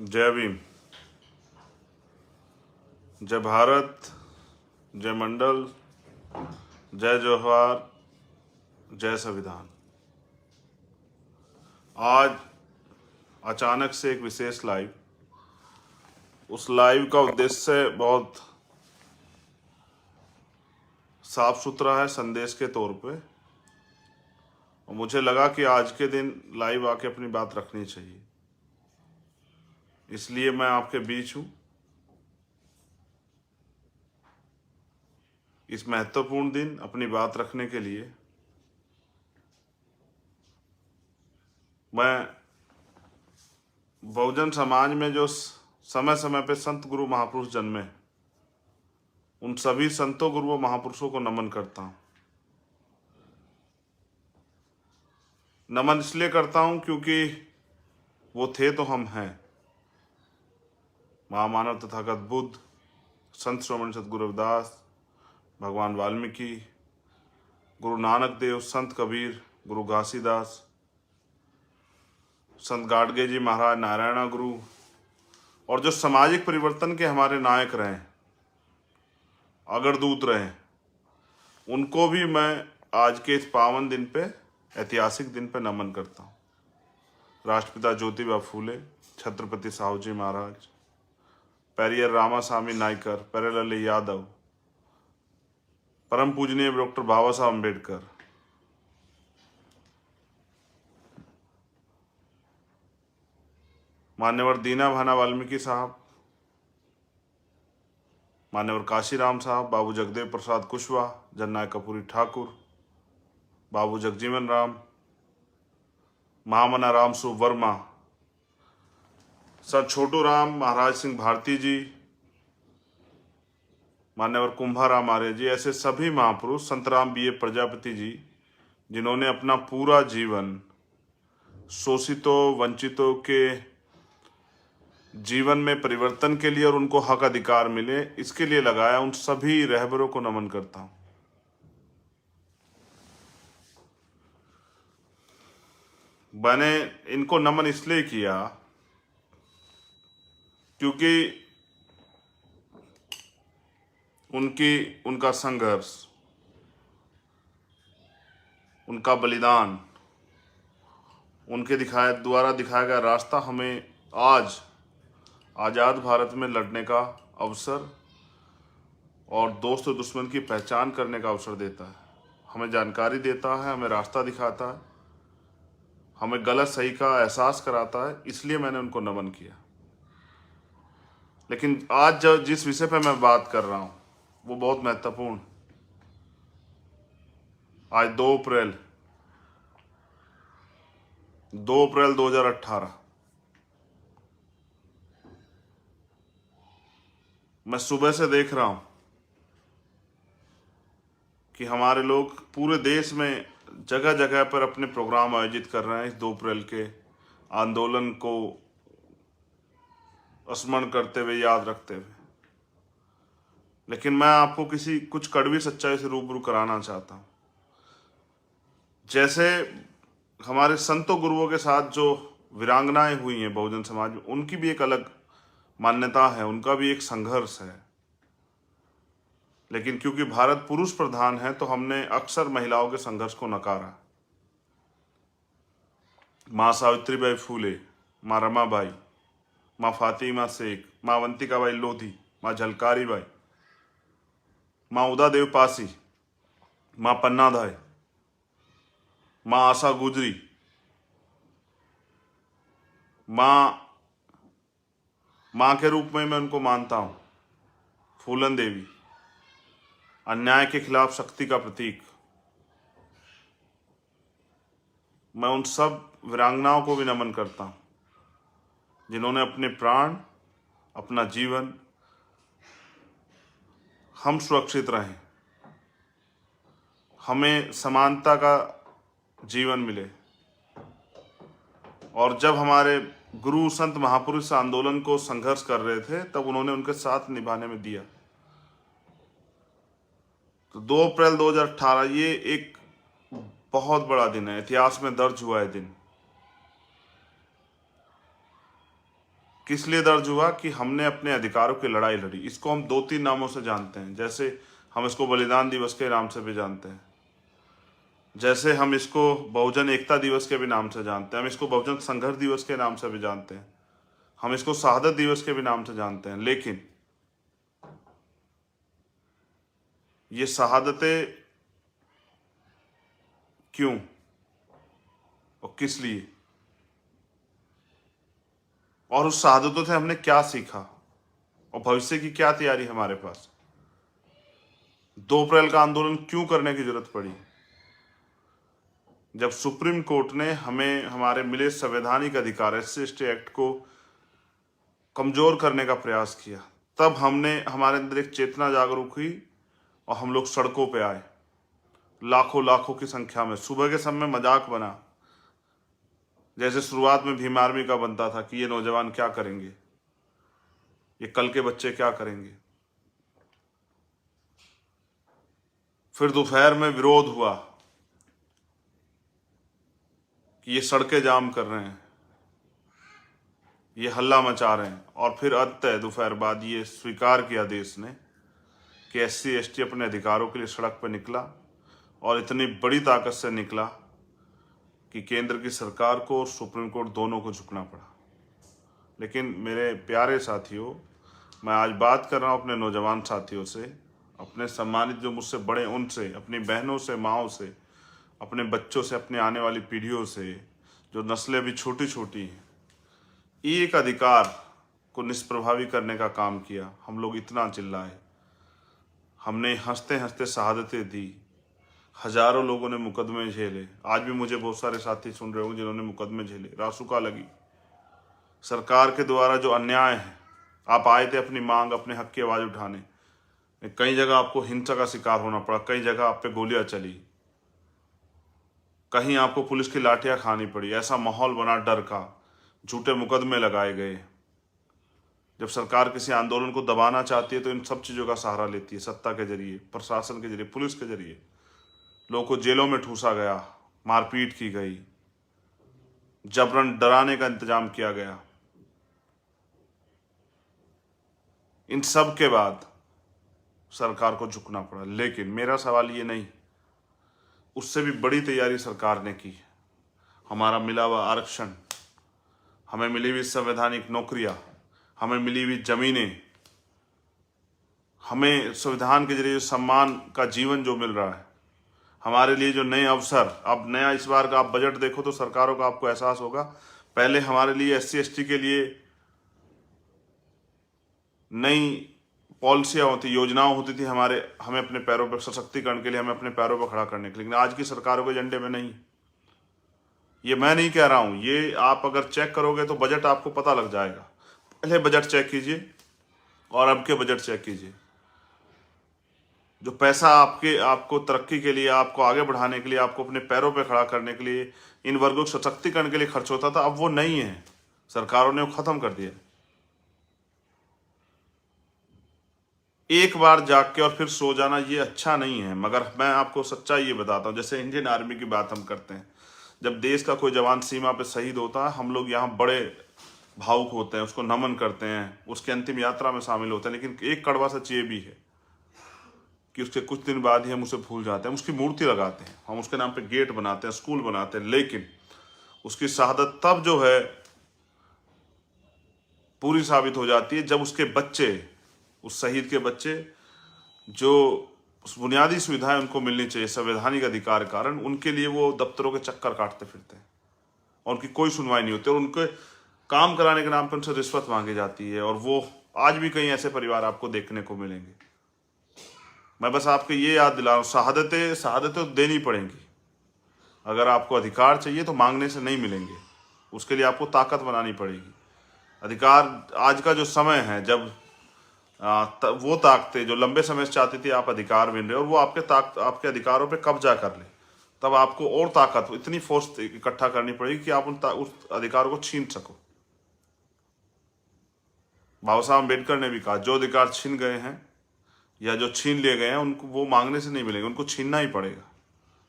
जय भीम। जय भारत। जय मंडल। जय जवाहर। जय संविधान। आज अचानक से एक विशेष लाइव, उस लाइव का उद्देश्य बहुत साफ सुथरा है संदेश के तौर पे, और मुझे लगा कि आज के दिन लाइव आके अपनी बात रखनी चाहिए, इसलिए मैं आपके बीच हूं। इस महत्वपूर्ण दिन अपनी बात रखने के लिए मैं बहुजन समाज में जो समय समय पे संत गुरु महापुरुष जन्मे, उन सभी संतों गुरुओं महापुरुषों को नमन करता हूं। नमन इसलिए करता हूं क्योंकि वो थे तो हम हैं। महामानव तथागत बुद्ध, संत श्रोमणी सतगुरु रविदास, भगवान वाल्मीकि, गुरु नानक देव, संत कबीर, गुरु घासीदास, संत गाडगे जी महाराज, नारायणा गुरु, और जो सामाजिक परिवर्तन के हमारे नायक रहे, अग्रदूत रहे, उनको भी मैं आज के इस पावन दिन पे, ऐतिहासिक दिन पे नमन करता हूँ। राष्ट्रपिता ज्योतिबा फूले, छत्रपति साहू जी महाराज, पेरियर रामासामी नायकर, पेरेलल्ली यादव, परम पूजनीय डॉक्टर बाबा साहब अम्बेडकर, मान्यवर दीना भाना वाल्मीकि साहब, मान्यवर काशीराम साहब, बाबू जगदेव प्रसाद कुशवाहा, जननायक कपूरी ठाकुर, बाबू जगजीवन राम, महामना राम सु वर्मा, सर छोटू राम महाराज सिंह भारती जी, मान्यवर कुंभाराम आर्य जी, ऐसे सभी महापुरुष, संतराम बी ए प्रजापति जी, जिन्होंने अपना पूरा जीवन शोषितों वंचितों के जीवन में परिवर्तन के लिए और उनको हक अधिकार मिले, इसके लिए लगाया, उन सभी रहबरों को नमन करता हूं। मैंने इनको नमन इसलिए किया क्योंकि उनका संघर्ष, उनका बलिदान, उनके द्वारा दिखाया गया रास्ता हमें आज आज़ाद भारत में लड़ने का अवसर और दोस्त और दुश्मन की पहचान करने का अवसर देता है, हमें जानकारी देता है, हमें रास्ता दिखाता है, हमें गलत सही का एहसास कराता है। इसलिए मैंने उनको नमन किया। लेकिन आज जिस विषय पर मैं बात कर रहा हूँ वो बहुत महत्वपूर्ण। आज 2 अप्रैल 2018, मैं सुबह से देख रहा हूं कि हमारे लोग पूरे देश में जगह जगह पर अपने प्रोग्राम आयोजित कर रहे हैं इस 2 अप्रैल के आंदोलन को स्मरण करते हुए, याद रखते हुए। लेकिन मैं आपको कुछ कड़वी सच्चाई से रूबरू कराना चाहता हूं। जैसे हमारे संतों गुरुओं के साथ जो वीरांगनाएं हुई हैं बहुजन समाज में, उनकी भी एक अलग मान्यता है, उनका भी एक संघर्ष है। लेकिन क्योंकि भारत पुरुष प्रधान है तो हमने अक्सर महिलाओं के संघर्ष को नकारा। माँ सावित्रीबाई फूले, माँ रमाबाई, माँ फातिमा शेख, माँ अवंतिकाबाई लोधी, माँ झलकारी बाई, माँ उदादेव पासी, माँ पन्नाधाय, माँ आशा गुजरी, माँ के रूप में मैं उनको मानता हूँ, फूलन देवी, अन्याय के खिलाफ शक्ति का प्रतीक। मैं उन सब वीरांगनाओं को भी नमन करता हूँ जिन्होंने अपने प्राण, अपना जीवन, हम सुरक्षित रहें, हमें समानता का जीवन मिले। और जब हमारे गुरु संत महापुरुष आंदोलन को संघर्ष कर रहे थे तब उन्होंने उनके साथ निभाने में दिया। तो 2 अप्रैल 2018 ये एक बहुत बड़ा दिन है, इतिहास में दर्ज हुआ है दिन, किस लिए दर्ज हुआ कि हमने अपने अधिकारों की लड़ाई लड़ी। इसको हम 2-3 नामों से जानते हैं, जैसे हम इसको बलिदान दिवस के नाम से भी जानते हैं, जैसे हम इसको बहुजन एकता दिवस के भी नाम से जानते हैं, हम इसको बहुजन संघर्ष दिवस के नाम से भी जानते हैं, हम इसको शहादत दिवस के भी नाम से जानते हैं। लेकिन ये शहादतें क्यों और किस लिए, और उस शहादतों से हमने क्या सीखा और भविष्य की क्या तैयारी हमारे पास। 2 अप्रैल का आंदोलन क्यों करने की जरूरत पड़ी? जब सुप्रीम कोर्ट ने हमें हमारे मिले संवैधानिक अधिकार SC/ST एक्ट को कमजोर करने का प्रयास किया, तब हमने हमारे अंदर एक चेतना जागरूक हुई और हम लोग सड़कों पे आए, लाखों लाखों की संख्या में। सुबह के समय मजाक बना, जैसे शुरुआत में भीम आर्मी का बनता था कि ये नौजवान क्या करेंगे, ये कल के बच्चे क्या करेंगे। फिर दोपहर में विरोध हुआ कि ये सड़कें जाम कर रहे हैं, ये हल्ला मचा रहे हैं, और फिर अंततः दोपहर बाद ये स्वीकार किया देश ने कि SC/ST अपने अधिकारों के लिए सड़क पर निकला, और इतनी बड़ी ताकत से निकला कि केंद्र की सरकार को और सुप्रीम कोर्ट दोनों को झुकना पड़ा। लेकिन मेरे प्यारे साथियों, मैं आज बात कर रहा हूँ अपने नौजवान साथियों से, अपने सम्मानित जो मुझसे बड़े उनसे, अपनी बहनों से, माँओं से, अपने बच्चों से, अपने आने वाली पीढ़ियों से, जो नस्लें अभी छोटी छोटी हैं। एक अधिकार को निष्प्रभावी करने का काम किया, हम लोग इतना चिल्लाए, हमने हंसते हंसते शहादतें दी, हजारों लोगों ने मुकदमे झेले। आज भी मुझे बहुत सारे साथी सुन रहे होंगे जिन्होंने मुकदमे झेले, रासुका लगी। सरकार के द्वारा जो अन्याय है, आप आए थे अपनी मांग, अपने हक की आवाज उठाने, कई जगह आपको हिंसा का शिकार होना पड़ा, कई जगह आप पे गोलियां चली, कहीं आपको पुलिस की लाठियां खानी पड़ी। ऐसा माहौल बना डर का, झूठे मुकदमे लगाए गए। जब सरकार किसी आंदोलन को दबाना चाहती है तो इन सब चीज़ों का सहारा लेती है, सत्ता के जरिए, प्रशासन के जरिए, पुलिस के जरिए। लोगों को जेलों में ठूसा गया, मारपीट की गई, जबरन डराने का इंतजाम किया गया। इन सब के बाद सरकार को झुकना पड़ा। लेकिन मेरा सवाल ये नहीं, उससे भी बड़ी तैयारी सरकार ने की। हमारा मिला हुआ आरक्षण, हमें मिली हुई संवैधानिक नौकरियां, हमें मिली हुई जमीनें, हमें संविधान के जरिए सम्मान का जीवन जो मिल रहा है, हमारे लिए जो नए अवसर। अब नया इस बार का आप बजट देखो तो सरकारों का आपको एहसास होगा, पहले हमारे लिए SC/ST के लिए नई पॉलिसियां होती, योजनाओं होती थी, हमें अपने पैरों पर सशक्तिकरण के लिए, हमें अपने पैरों पर खड़ा करने के लिए। लेकिन आज की सरकारों के एजेंडे में नहीं। ये मैं नहीं कह रहा हूं, ये आप अगर चेक करोगे तो बजट आपको पता लग जाएगा। पहले बजट चेक कीजिए और अब के बजट चेक कीजिए। जो पैसा आपको तरक्की के लिए, आपको आगे बढ़ाने के लिए, आपको अपने पैरों पे खड़ा करने के लिए, इन वर्गों के सशक्तिकरण के लिए खर्च होता था, अब वो नहीं है। सरकारों ने वो खत्म कर दिया। एक बार जाग के और फिर सो जाना ये अच्छा नहीं है। मगर मैं आपको सच्चाई ये बताता हूँ, जैसे इंडियन आर्मी की बात हम करते हैं, जब देश का कोई जवान सीमा पे शहीद होता है, हम लोग यहाँ बड़े भावुक होते हैं, उसको नमन करते हैं, उसके अंतिम यात्रा में शामिल होते हैं। लेकिन एक कड़वा सच ये भी है कि उसके कुछ दिन बाद ही हम उसे भूल जाते हैं। उसकी मूर्ति लगाते हैं, हम उसके नाम पे गेट बनाते हैं, स्कूल बनाते हैं, लेकिन उसकी शहादत तब जो है पूरी साबित हो जाती है जब उसके बच्चे, उस शहीद के बच्चे, जो बुनियादी सुविधाएं उनको मिलनी चाहिए संवैधानिक अधिकार के कारण, उनके लिए वो दफ्तरों के चक्कर काटते फिरते हैं और उनकी कोई सुनवाई नहीं होती, और उनके काम कराने के नाम पर उनसे रिश्वत मांगी जाती है। और वो आज भी कई ऐसे परिवार आपको देखने को मिलेंगे। मैं बस आपको ये याद दिला रहा हूँ, शहादतें देनी पड़ेंगी। अगर आपको अधिकार चाहिए तो मांगने से नहीं मिलेंगे, उसके लिए आपको ताकत बनानी पड़ेगी। अधिकार, आज का जो समय है जब वो ताकतें जो लंबे समय से चाहती थी आप अधिकार मिल रहे और वो आपके अधिकारों पे कब्जा कर ले, तब आपको और ताकत, इतनी फोर्स इकट्ठा करनी पड़ेगी कि आप उस अधिकारों को छीन सको। बाबा साहब अम्बेडकर ने भी कहा, जो अधिकार छीन गए हैं या जो छीन लिए गए हैं, उनको वो मांगने से नहीं मिलेंगे, उनको छीनना ही पड़ेगा।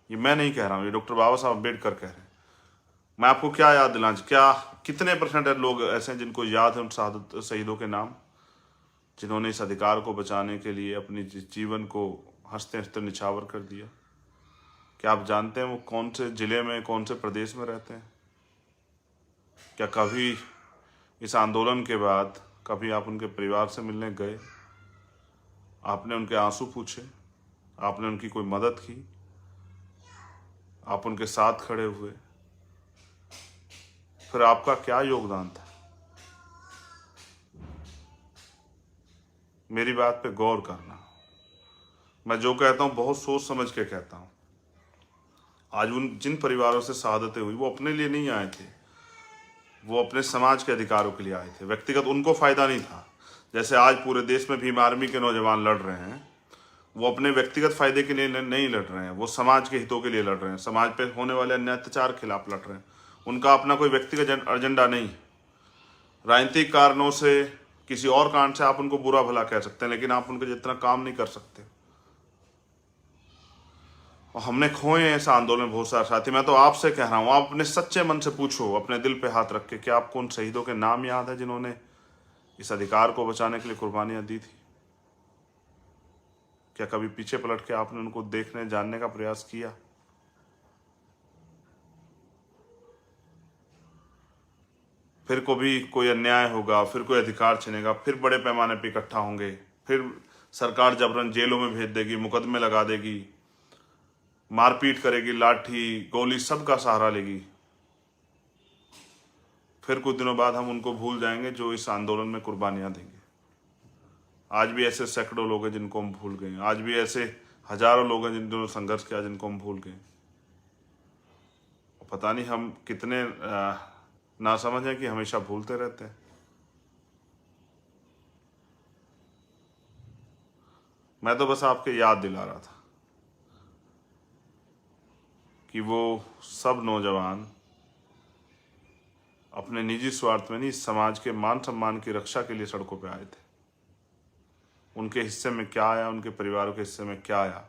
ये मैं नहीं कह रहा हूँ, ये डॉक्टर बाबा साहब अम्बेडकर कह रहे हैं। मैं आपको क्या याद दिलाऊं, क्या कितने परसेंट लोग ऐसे हैं जिनको याद है उन शहीदों के नाम, जिन्होंने इस अधिकार को बचाने के लिए अपनी जीवन को हंसते हंसते निछावर कर दिया? क्या आप जानते हैं वो कौन से जिले में, कौन से प्रदेश में रहते हैं? क्या कभी इस आंदोलन के बाद कभी आप उनके परिवार से मिलने गए? आपने उनके आंसू पूछे? आपने उनकी कोई मदद की? आप उनके साथ खड़े हुए? फिर आपका क्या योगदान था? मेरी बात पे गौर करना। मैं जो कहता हूँ बहुत सोच समझ के कहता हूँ। आज उन जिन परिवारों से शहादतें हुई वो अपने लिए नहीं आए थे, वो अपने समाज के अधिकारों के लिए आए थे। व्यक्तिगत उनको फायदा नहीं था। जैसे आज पूरे देश में भीम आर्मी के नौजवान लड़ रहे हैं, वो अपने व्यक्तिगत फायदे के लिए नहीं लड़ रहे हैं, वो समाज के हितों के लिए लड़ रहे हैं, समाज पे होने वाले अन्य अत्याचार के खिलाफ लड़ रहे हैं। उनका अपना कोई व्यक्तिगत एजेंडा नहीं। राजनीतिक कारणों से, किसी और कारण से आप उनको बुरा भला कह सकते हैं, लेकिन आप उनके जितना काम नहीं कर सकते। और हमने खोए हैं इस आंदोलन में बहुत सारे साथी। मैं तो आपसे कह रहा हूँ, आप अपने सच्चे मन से पूछो, अपने दिल पे हाथ रख के, क्या आपको उन शहीदों के नाम याद है जिन्होंने इस अधिकार को बचाने के लिए कुर्बानियां दी थी? क्या कभी पीछे पलट के आपने उनको देखने जानने का प्रयास किया? फिर कभी कोई अन्याय होगा, फिर कोई अधिकार छिनेगा, फिर बड़े पैमाने पर इकट्ठा होंगे, फिर सरकार जबरन जेलों में भेज देगी, मुकदमे लगा देगी, मारपीट करेगी, लाठी गोली सबका सहारा लेगी। फिर कुछ दिनों बाद हम उनको भूल जाएंगे जो इस आंदोलन में कुर्बानियां देंगे। आज भी ऐसे सैकड़ों लोग हैं जिनको हम भूल गए। आज भी ऐसे हजारों लोग हैं जिन्होंने संघर्ष किया, जिनको हम भूल गए। पता नहीं हम कितने नासमझ हैं कि हमेशा भूलते रहते हैं। मैं तो बस आपके याद दिला रहा था कि वो सब नौजवान अपने निजी स्वार्थ में नहीं, समाज के मान सम्मान की रक्षा के लिए सड़कों पे आए थे। उनके हिस्से में क्या आया, उनके परिवारों के हिस्से में क्या आया,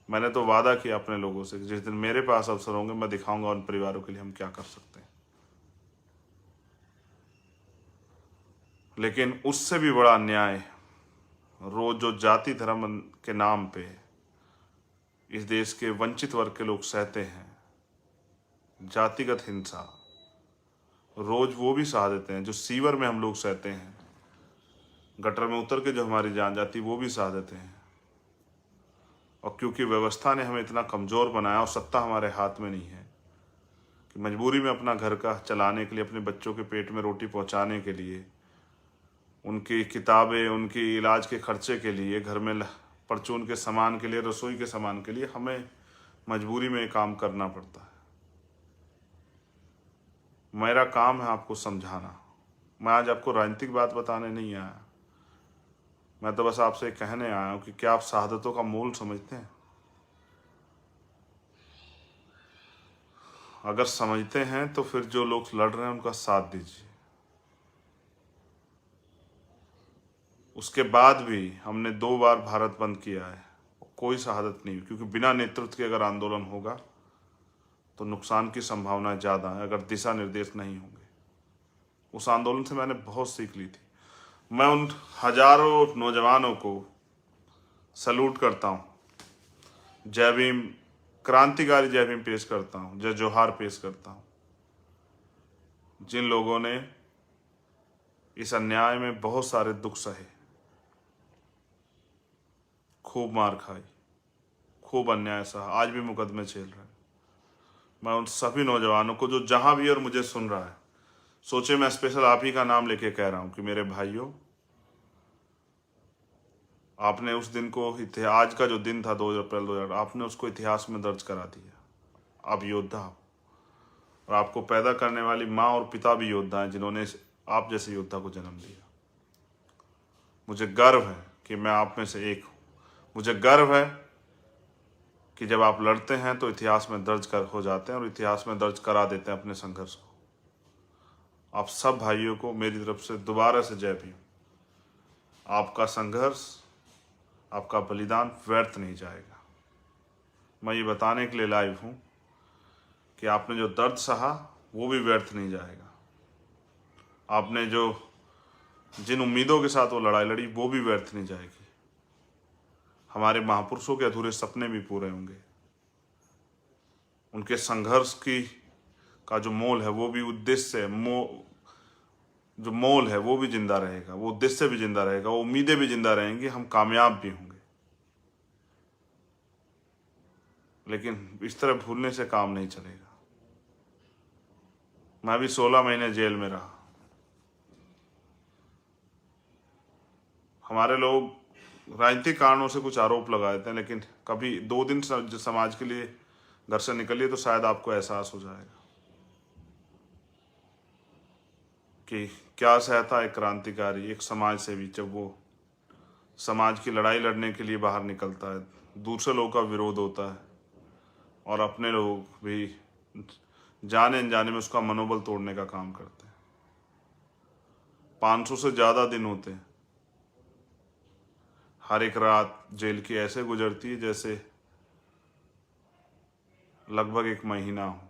मैंने तो वादा किया अपने लोगों से कि जिस दिन मेरे पास अवसर होंगे मैं दिखाऊंगा उन परिवारों के लिए हम क्या कर सकते हैं। लेकिन उससे भी बड़ा अन्याय रोज जो जाति धर्म के नाम पे इस देश के वंचित वर्ग के लोग सहते हैं, जातिगत हिंसा, रोज वो भी सह देते हैं। जो सीवर में हम लोग सहते हैं, गटर में उतर के जो हमारी जान जाती, वो भी सह देते हैं। और क्योंकि व्यवस्था ने हमें इतना कमज़ोर बनाया और सत्ता हमारे हाथ में नहीं है कि मजबूरी में अपना घर का चलाने के लिए, अपने बच्चों के पेट में रोटी पहुंचाने के लिए, उनकी किताबें, उनकी इलाज के खर्चे के लिए, घर में परचून के सामान के लिए, रसोई के सामान के लिए हमें मजबूरी में काम करना पड़ता है। मेरा काम है आपको समझाना। मैं आज आपको राजनीतिक बात बताने नहीं आया, मैं तो बस आपसे कहने आया हूं कि क्या आप शहादतों का मोल समझते हैं? अगर समझते हैं तो फिर जो लोग लड़ रहे हैं उनका साथ दीजिए। उसके बाद भी हमने 2 बार भारत बंद किया है, कोई शहादत नहीं हुई, क्योंकि बिना नेतृत्व के अगर आंदोलन होगा तो नुकसान की संभावना ज़्यादा है, अगर दिशा निर्देश नहीं होंगे। उस आंदोलन से मैंने बहुत सीख ली थी। मैं उन हजारों नौजवानों को सलूट करता हूँ, जय भीम, क्रांतिकारी जय भीम पेश करता हूँ, जय जोहार पेश करता हूँ, जिन लोगों ने इस अन्याय में बहुत सारे दुख सहे, खूब मार खाई, खूब अन्याय सहा, आज भी मुकदमे झेल रहे हैं। मैं उन सभी नौजवानों को जो जहां भी और मुझे सुन रहा है, सोचे मैं स्पेशल आप ही का नाम लेके कह रहा हूं कि मेरे भाइयों, आपने उस दिन को, आज का जो दिन था 2 अप्रैल 2008, आपने उसको इतिहास में दर्ज करा दिया। आप योद्धा हो, और आपको पैदा करने वाली माँ और पिता भी योद्धा हैं, जिन्होंने आप जैसे योद्धा को जन्म दिया। मुझे गर्व है कि मैं आप में से एक हूँ। मुझे गर्व है कि जब आप लड़ते हैं तो इतिहास में दर्ज हो जाते हैं और इतिहास में दर्ज करा देते हैं अपने संघर्ष को। आप सब भाइयों को मेरी तरफ से दोबारा से जय भीम। आपका संघर्ष, आपका बलिदान व्यर्थ नहीं जाएगा। मैं ये बताने के लिए लाइव हूँ कि आपने जो दर्द सहा वो भी व्यर्थ नहीं जाएगा। आपने जो जिन उम्मीदों के साथ वो लड़ाई लड़ी वो भी व्यर्थ नहीं जाएगी। हमारे महापुरुषों के अधूरे सपने भी पूरे होंगे। उनके संघर्ष की का जो मोल है वो भी उद्देश्य है, जो मोल है वो भी जिंदा रहेगा, वो उद्देश्य भी जिंदा रहेगा, वो उम्मीदें भी जिंदा रहेंगी, हम कामयाब भी होंगे। लेकिन इस तरह भूलने से काम नहीं चलेगा। मैं भी 16 महीने जेल में रहा। हमारे लोग राजनीतिक कारणों से कुछ आरोप लगाए थे, लेकिन कभी 2 दिन समाज के लिए घर से निकलिए तो शायद आपको एहसास हो जाएगा कि क्या सहता है एक क्रांतिकारी, एक समाज सेवी, जब वो समाज की लड़ाई लड़ने के लिए बाहर निकलता है। दूसरे लोगों का विरोध होता है और अपने लोग भी जाने अनजाने में उसका मनोबल तोड़ने का काम करते हैं। 500 से ज़्यादा दिन होते हैं। हर एक रात जेल की ऐसे गुजरती है जैसे लगभग 1 महीना हो।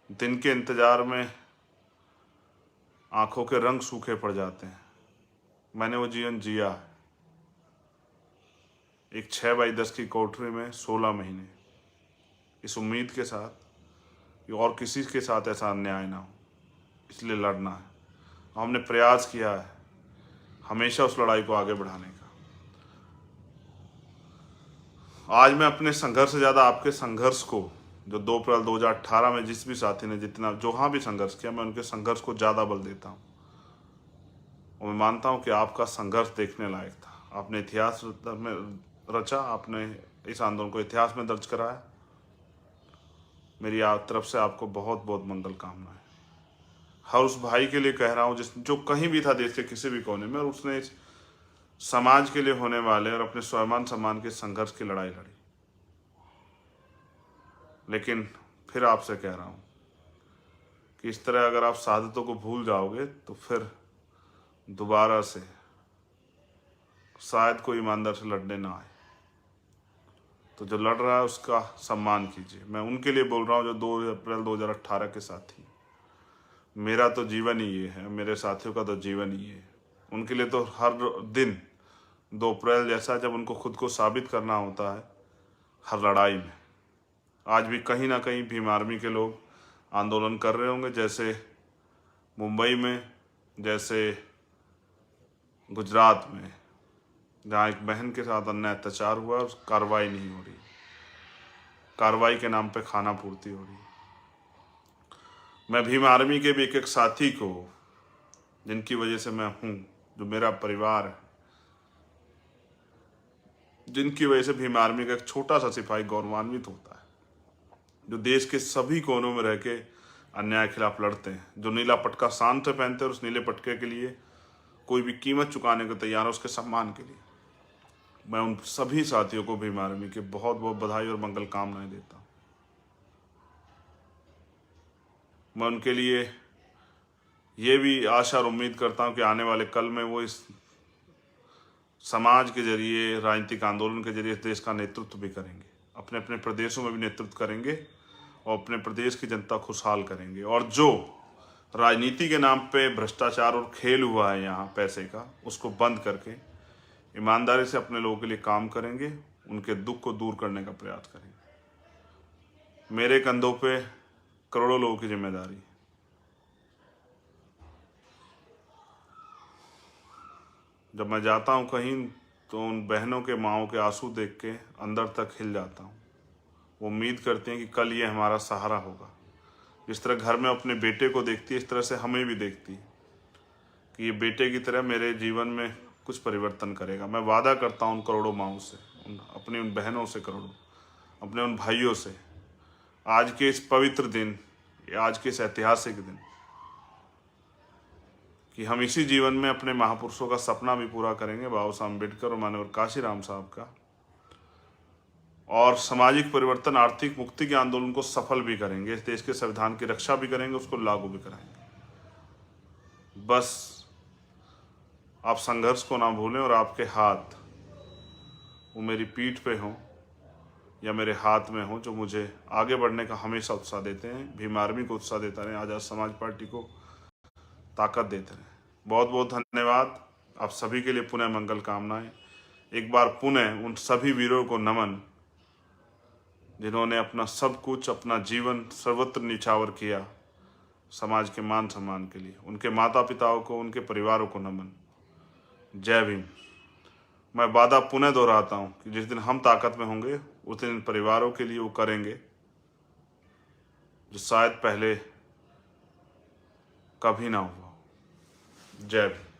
दिन के इंतजार में आंखों के रंग सूखे पड़ जाते हैं। मैंने वो जीवन जिया है। एक 6x10 की कोठरी में 16 महीने, इस उम्मीद के साथ कि और किसी के साथ ऐसा अन्याय ना हो, इसलिए लड़ना है। हमने प्रयास किया है हमेशा उस लड़ाई को आगे बढ़ाने का। आज मैं अपने संघर्ष से ज़्यादा आपके संघर्ष को, जो 2 अप्रैल 2018 में जिस भी साथी ने जितना जहाँ भी संघर्ष किया, मैं उनके संघर्ष को ज़्यादा बल देता हूँ। और मैं मानता हूँ कि आपका संघर्ष देखने लायक था। आपने इतिहास में रचा, आपने इस आंदोलन को इतिहास में दर्ज कराया। मेरी तरफ से आपको बहुत बहुत मंगल कामनाएं। हर उस भाई के लिए कह रहा हूँ जो कहीं भी था देश के किसी भी कोने में, और उसने इस समाज के लिए होने वाले और अपने स्वाभिमान सम्मान के संघर्ष की लड़ाई लड़ी। लेकिन फिर आपसे कह रहा हूँ कि इस तरह अगर आप सादतों को भूल जाओगे तो फिर दोबारा से शायद कोई ईमानदार से लड़ने ना आए। तो जो लड़ रहा है उसका सम्मान कीजिए। मैं उनके लिए बोल रहा हूँ जो 2 अप्रैल 2018 के साथी। मेरा तो जीवन ही ये है, मेरे साथियों का तो जीवन ही है। उनके लिए तो हर दिन 2 अप्रैल जैसा, जब उनको खुद को साबित करना होता है हर लड़ाई में। आज भी कहीं ना कहीं भीम आर्मी के लोग आंदोलन कर रहे होंगे, जैसे मुंबई में, जैसे गुजरात में, जहाँ एक बहन के साथ अन्याय अत्याचार हुआ और कार्रवाई नहीं हो रही। कार्रवाई के नाम पे खाना पूर्ति हो रही। मैं भीम आर्मी के भी एक साथी को, जिनकी वजह से मैं हूँ, जो मेरा परिवार है, जिनकी वजह से भीम आर्मी का एक छोटा सा सिपाही गौरवान्वित होता है, जो देश के सभी कोनों में रह के अन्याय के खिलाफ लड़ते हैं, जो नीला पटका शान से पहनते हैं और उस नीले पटके के लिए कोई भी कीमत चुकाने को तैयार है उसके सम्मान के लिए। मैं उन सभी साथियों को भीम आर्मी के बहुत बहुत बधाई और मंगल कामनाएं देता हूँ। मैं उनके लिए ये भी आशा और उम्मीद करता हूँ कि आने वाले कल में वो इस समाज के जरिए, राजनीतिक आंदोलन के जरिए देश का नेतृत्व भी करेंगे, अपने अपने प्रदेशों में भी नेतृत्व करेंगे और अपने प्रदेश की जनता खुशहाल करेंगे। और जो राजनीति के नाम पे भ्रष्टाचार और खेल हुआ है यहाँ पैसे का, उसको बंद करके ईमानदारी से अपने लोगों के लिए काम करेंगे, उनके दुख को दूर करने का प्रयास करेंगे। मेरे कंधों पे करोड़ों लोगों की जिम्मेदारी। जब मैं जाता हूँ कहीं तो उन बहनों के, माँओं के आंसू देख के अंदर तक हिल जाता हूँ। वो उम्मीद करती हैं कि कल ये हमारा सहारा होगा। जिस तरह घर में अपने बेटे को देखती है, इस तरह से हमें भी देखती है कि ये बेटे की तरह मेरे जीवन में कुछ परिवर्तन करेगा। मैं वादा करता हूँ उन करोड़ों माँओं से, अपनी उन बहनों से, करोड़ों अपने उन भाइयों से, आज के इस पवित्र दिन, आज के इस ऐतिहासिक दिन, कि हम इसी जीवन में अपने महापुरुषों का सपना भी पूरा करेंगे, बाबा साहब अम्बेडकर और माननीय काशीराम साहब का, और सामाजिक परिवर्तन, आर्थिक मुक्ति के आंदोलन को सफल भी करेंगे। इस देश के संविधान की रक्षा भी करेंगे, उसको लागू भी कराएंगे। बस आप संघर्ष को ना भूलें और आपके हाथ वो मेरी पीठ पे हों या मेरे हाथ में हो, जो मुझे आगे बढ़ने का हमेशा उत्साह देते हैं। भीम आर्मी को उत्साह देता रहे, आज़ाद समाज पार्टी को ताकत देते रहे। बहुत बहुत धन्यवाद। आप सभी के लिए पुनः मंगल कामनाएं। एक बार पुनः उन सभी वीरों को नमन जिन्होंने अपना सब कुछ, अपना जीवन सर्वत्र निछावर किया समाज के मान सम्मान के लिए। उनके माता पिताओं को, उनके परिवारों को नमन। जय भीम। मैं वादा पुनः दोहराता हूँ कि जिस दिन हम ताकत में होंगे उस दिन परिवारों के लिए वो करेंगे जो शायद पहले कभी ना हुआ। जय भीम।